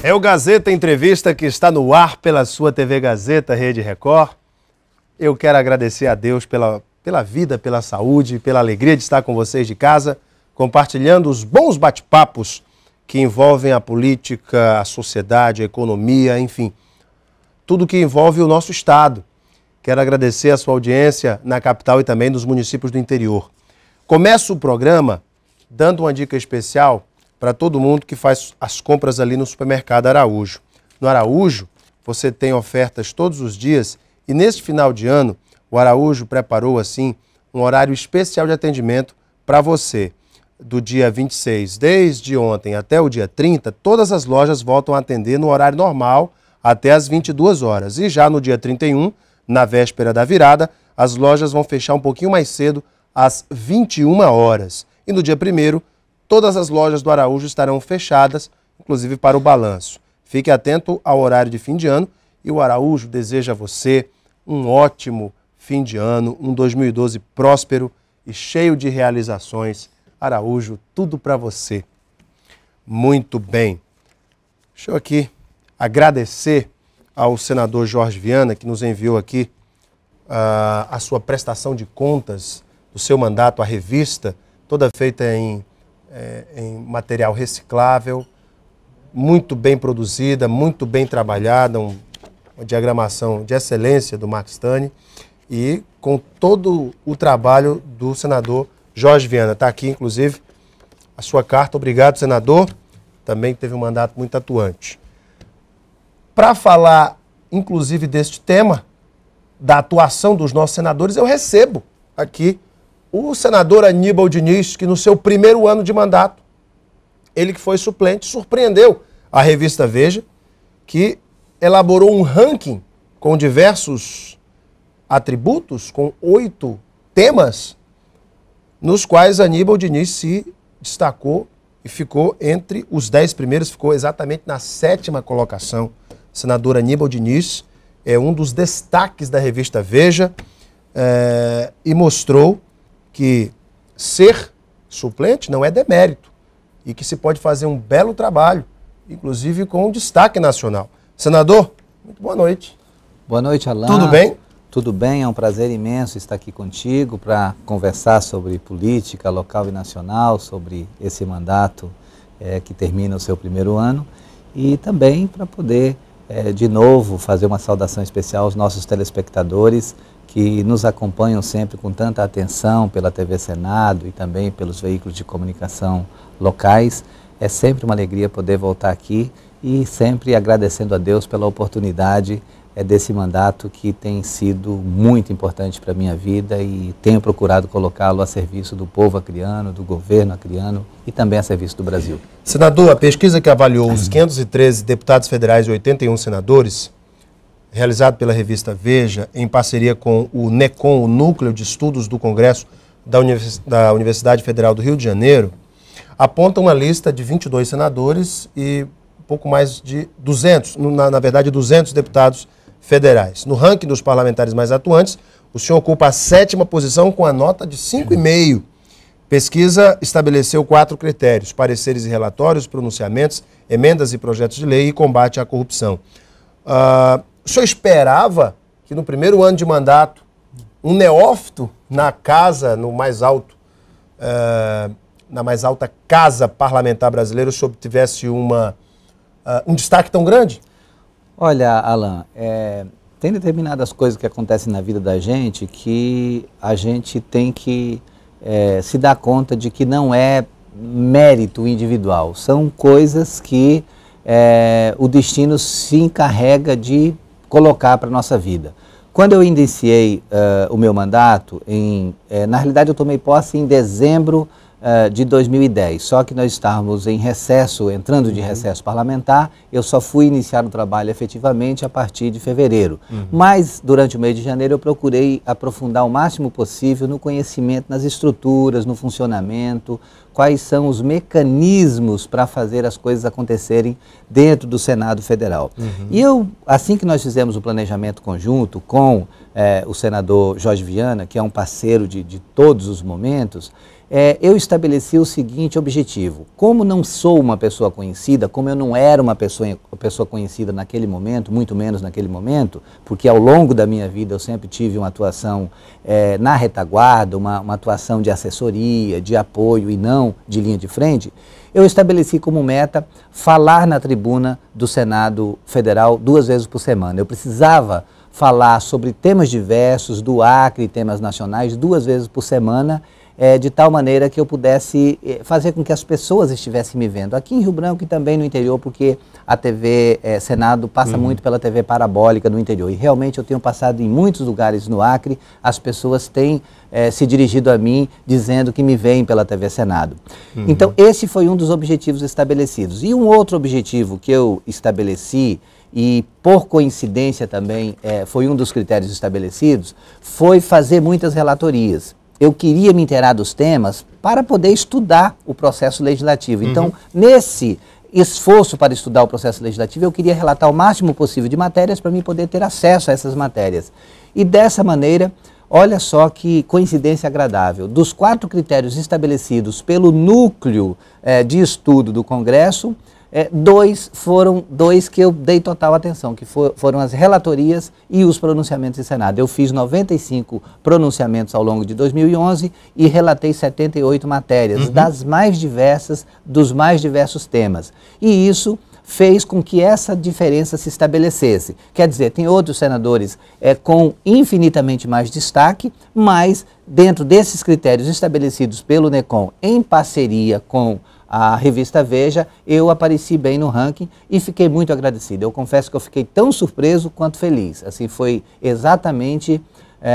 É o Gazeta Entrevista que está no ar pela sua TV Gazeta, Rede Record. Eu quero agradecer a Deus pela vida, pela saúde, pela alegria de estar com vocês de casa, compartilhando os bons bate-papos que envolvem a política, a sociedade, a economia, enfim, tudo que envolve o nosso Estado. Quero agradecer a sua audiência na capital e também nos municípios do interior. Começo o programa dando uma dica especial para todo mundo que faz as compras ali no supermercado Araújo. No Araújo, você tem ofertas todos os dias e neste final de ano, o Araújo preparou, assim, um horário especial de atendimento para você. Do dia 26, desde ontem até o dia 30, todas as lojas voltam a atender no horário normal até às 22 horas. E já no dia 31, na véspera da virada, as lojas vão fechar um pouquinho mais cedo, às 21 horas. E no dia 1º, todas as lojas do Araújo estarão fechadas, inclusive para o balanço. Fique atento ao horário de fim de ano e o Araújo deseja a você um ótimo fim de ano, um 2012 próspero e cheio de realizações. Araújo, tudo para você. Muito bem. Deixa eu aqui agradecer ao senador Jorge Viana, que nos enviou aqui a sua prestação de contas do seu mandato, a revista, toda feita em material reciclável, muito bem produzida, muito bem trabalhada, uma diagramação de excelência do Max Tani e com todo o trabalho do senador Jorge Viana. Está aqui, inclusive, a sua carta. Obrigado, senador. Também teve um mandato muito atuante. Para falar, inclusive, deste tema, da atuação dos nossos senadores, eu recebo aqui o senador Aníbal Diniz, que no seu primeiro ano de mandato, ele que foi suplente, surpreendeu a revista Veja, que elaborou um ranking com diversos atributos, com 8 temas, nos quais Aníbal Diniz se destacou e ficou entre os 10 primeiros, ficou exatamente na 7ª colocação. O senador Aníbal Diniz é um dos destaques da revista Veja e mostrou que ser suplente não é demérito e que se pode fazer um belo trabalho, inclusive com destaque nacional. Senador, muito boa noite. Boa noite, Alain. Tudo bem? Tudo bem, é um prazer imenso estar aqui contigo para conversar sobre política local e nacional, sobre esse mandato que termina o seu primeiro ano e também para poder, de novo, fazer uma saudação especial aos nossos telespectadores que nos acompanham sempre com tanta atenção pela TV Senado e também pelos veículos de comunicação locais. É sempre uma alegria poder voltar aqui e sempre agradecendo a Deus pela oportunidade desse mandato que tem sido muito importante para a minha vida e tenho procurado colocá-lo a serviço do povo acreano, do governo acreano e também a serviço do Brasil. Senador, a pesquisa que avaliou os 513 deputados federais e 81 senadores, realizado pela revista Veja, em parceria com o NECOM, o Núcleo de Estudos do Congresso da Universidade Federal do Rio de Janeiro, aponta uma lista de 22 senadores e pouco mais de 200, na verdade 200 deputados federais. No ranking dos parlamentares mais atuantes, o senhor ocupa a 7ª posição com a nota de 5,5. Pesquisa estabeleceu 4 critérios: pareceres e relatórios, pronunciamentos, emendas e projetos de lei e combate à corrupção. O senhor esperava que no primeiro ano de mandato, um neófito na casa, no mais alto, na mais alta casa parlamentar brasileira, o senhor tivesse um destaque tão grande? Olha, Alain, tem determinadas coisas que acontecem na vida da gente que a gente tem que se dar conta de que não é mérito individual. São coisas que o destino se encarrega de colocar para a nossa vida. Quando eu iniciei o meu mandato, na realidade eu tomei posse em dezembro de 2010, só que nós estávamos em recesso, entrando de recesso parlamentar, eu só fui iniciar o trabalho efetivamente a partir de fevereiro. Mas, durante o mês de janeiro, eu procurei aprofundar o máximo possível no conhecimento, nas estruturas, no funcionamento, quais são os mecanismos para fazer as coisas acontecerem dentro do Senado Federal. E assim que nós fizemos o planejamento conjunto com o senador Jorge Viana, que é um parceiro de todos os momentos, eu estabeleci o seguinte objetivo: como não sou uma pessoa conhecida, como eu não era uma pessoa conhecida naquele momento, muito menos naquele momento, porque ao longo da minha vida eu sempre tive uma atuação na retaguarda, uma atuação de assessoria, de apoio e não de linha de frente, eu estabeleci como meta falar na tribuna do Senado Federal 2 vezes por semana. Eu precisava falar sobre temas diversos do Acre, temas nacionais, 2 vezes por semana, de tal maneira que eu pudesse fazer com que as pessoas estivessem me vendo. Aqui em Rio Branco e também no interior, porque a TV Senado passa muito pela TV parabólica no interior. E realmente eu tenho passado em muitos lugares no Acre, as pessoas têm se dirigido a mim dizendo que me veem pela TV Senado. Então esse foi um dos objetivos estabelecidos. E um outro objetivo que eu estabeleci, e por coincidência também foi um dos critérios estabelecidos, foi fazer muitas relatorias. Eu queria me inteirar dos temas para poder estudar o processo legislativo. Então, nesse esforço para estudar o processo legislativo, eu queria relatar o máximo possível de matérias para mim poder ter acesso a essas matérias. E dessa maneira, olha só que coincidência agradável, dos 4 critérios estabelecidos pelo núcleo de estudo do Congresso, 2 foram 2 que eu dei total atenção, que foram as relatorias e os pronunciamentos em Senado. Eu fiz 95 pronunciamentos ao longo de 2011 e relatei 78 matérias, das mais diversas, dos mais diversos temas. E isso fez com que essa diferença se estabelecesse. Quer dizer, tem outros senadores com infinitamente mais destaque, mas dentro desses critérios estabelecidos pelo NECOM, em parceria com a revista Veja, eu apareci bem no ranking e fiquei muito agradecido. Eu confesso que eu fiquei tão surpreso quanto feliz. Assim, foi exatamente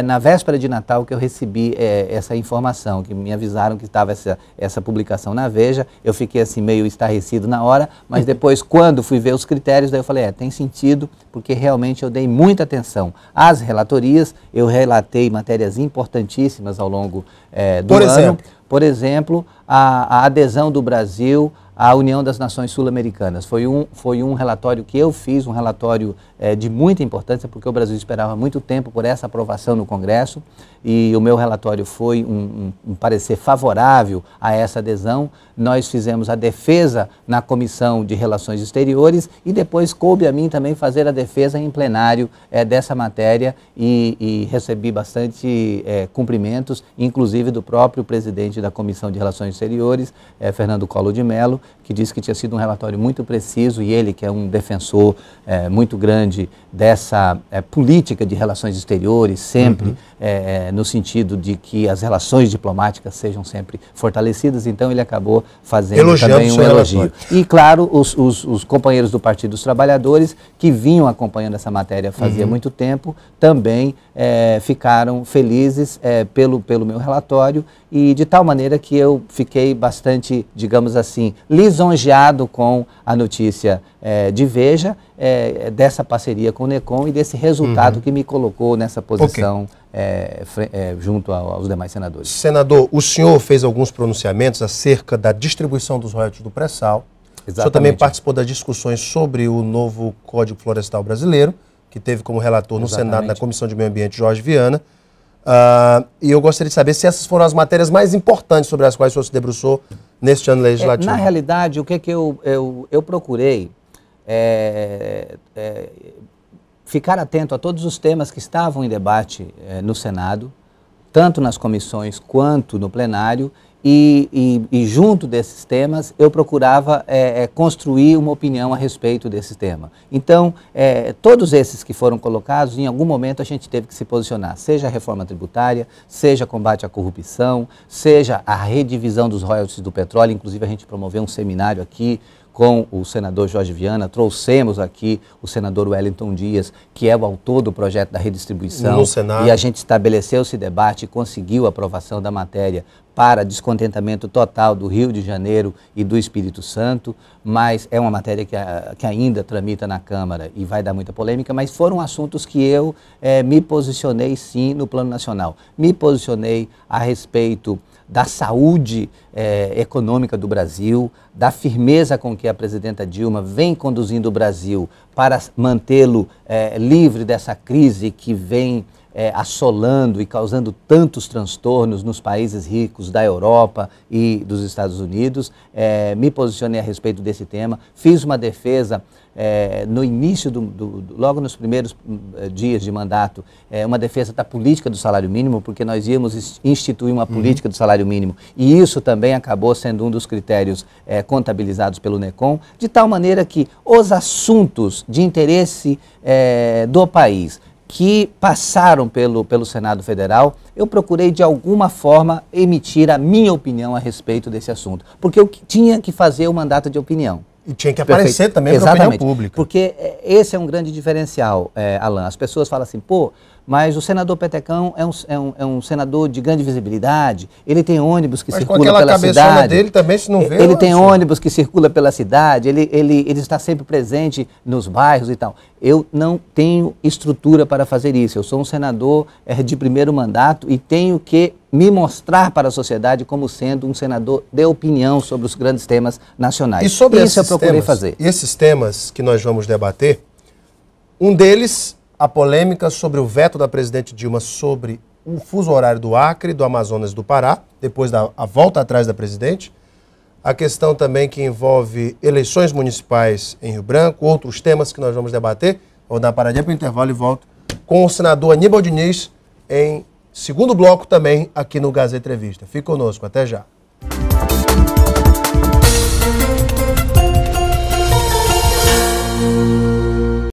na véspera de Natal que eu recebi essa informação, que me avisaram que estava essa publicação na Veja. Eu fiquei assim meio estarrecido na hora, mas depois, quando fui ver os critérios, daí eu falei, tem sentido, porque realmente eu dei muita atenção às relatorias, eu relatei matérias importantíssimas ao longo do ano. Por exemplo, a adesão do Brasil à União das Nações Sul-Americanas. Foi um relatório que eu fiz, um relatório de muita importância, porque o Brasil esperava muito tempo por essa aprovação no Congresso, e o meu relatório foi um parecer favorável a essa adesão. Nós fizemos a defesa na Comissão de Relações Exteriores e depois coube a mim também fazer a defesa em plenário dessa matéria, e recebi bastante cumprimentos, inclusive do próprio presidente da Comissão de Relações Exteriores, Fernando Collor de Mello, que disse que tinha sido um relatório muito preciso, e ele, que é um defensor muito grande dessa política de relações exteriores, sempre no sentido de que as relações diplomáticas sejam sempre fortalecidas, então ele acabou fazendo também um elogio. E claro, os companheiros do Partido dos Trabalhadores, que vinham acompanhando essa matéria fazia muito tempo, também ficaram felizes pelo meu relatório, e de tal maneira que eu fiquei bastante, digamos assim, lisonjeado com a notícia de Veja, dessa parceria com o NECOM e desse resultado que me colocou nessa posição junto aos demais senadores. Senador, o senhor fez alguns pronunciamentos acerca da distribuição dos royalties do pré-sal. O senhor também participou das discussões sobre o novo Código Florestal Brasileiro, que teve como relator no Senado, na Comissão de Meio Ambiente, Jorge Viana. E eu gostaria de saber se essas foram as matérias mais importantes sobre as quais o senhor se debruçou neste ano legislativo. Na realidade, o que eu procurei ficar atento a todos os temas que estavam em debate no Senado, tanto nas comissões quanto no plenário, e junto desses temas eu procurava construir uma opinião a respeito desse tema. Então, todos esses que foram colocados, em algum momento a gente teve que se posicionar, seja a reforma tributária, seja combate à corrupção, seja a redivisão dos royalties do petróleo. Inclusive a gente promoveu um seminário aqui com o senador Jorge Viana, trouxemos aqui o senador Wellington Dias, que é o autor do projeto da redistribuição, no Senado, e a gente estabeleceu esse debate e conseguiu a aprovação da matéria para descontentamento total do Rio de Janeiro e do Espírito Santo, mas é uma matéria que ainda tramita na Câmara e vai dar muita polêmica, mas foram assuntos que eu me posicionei sim no plano nacional. Me posicionei a respeito da saúde econômica do Brasil, da firmeza com que a presidenta Dilma vem conduzindo o Brasil para mantê-lo livre dessa crise que vem assolando e causando tantos transtornos nos países ricos da Europa e dos Estados Unidos. Me posicionei a respeito desse tema, fiz uma defesa no início, logo nos primeiros dias de mandato, uma defesa da política do salário mínimo, porque nós íamos instituir uma política do salário mínimo, e isso também acabou sendo um dos critérios contabilizados pelo NECOM, de tal maneira que os assuntos de interesse do país que passaram pelo Senado Federal, eu procurei de alguma forma emitir a minha opinião a respeito desse assunto, porque eu tinha que fazer o mandato de opinião. E tinha que aparecer Perfeito. também para a opinião pública. Porque esse é um grande diferencial, Alan. As pessoas falam assim, pô, mas o senador Petecão é um senador de grande visibilidade, ele tem ônibus que circula pela cidade. Dele também, se não vê, ele tem ônibus que circula pela cidade, ele está sempre presente nos bairros e tal. Eu não tenho estrutura para fazer isso. Eu sou um senador de primeiro mandato e tenho que me mostrar para a sociedade como sendo um senador de opinião sobre os grandes temas nacionais. E sobre isso eu procurei fazer. Esses temas que nós vamos debater, um deles, a polêmica sobre o veto da presidente Dilma sobre o fuso horário do Acre, do Amazonas e do Pará, depois da volta atrás da presidente. A questão também que envolve eleições municipais em Rio Branco, outros temas que nós vamos debater. Vou dar paradinha para o intervalo e volto com o senador Aníbal Diniz em segundo bloco também aqui no Gazeta Entrevista. Fique conosco, até já.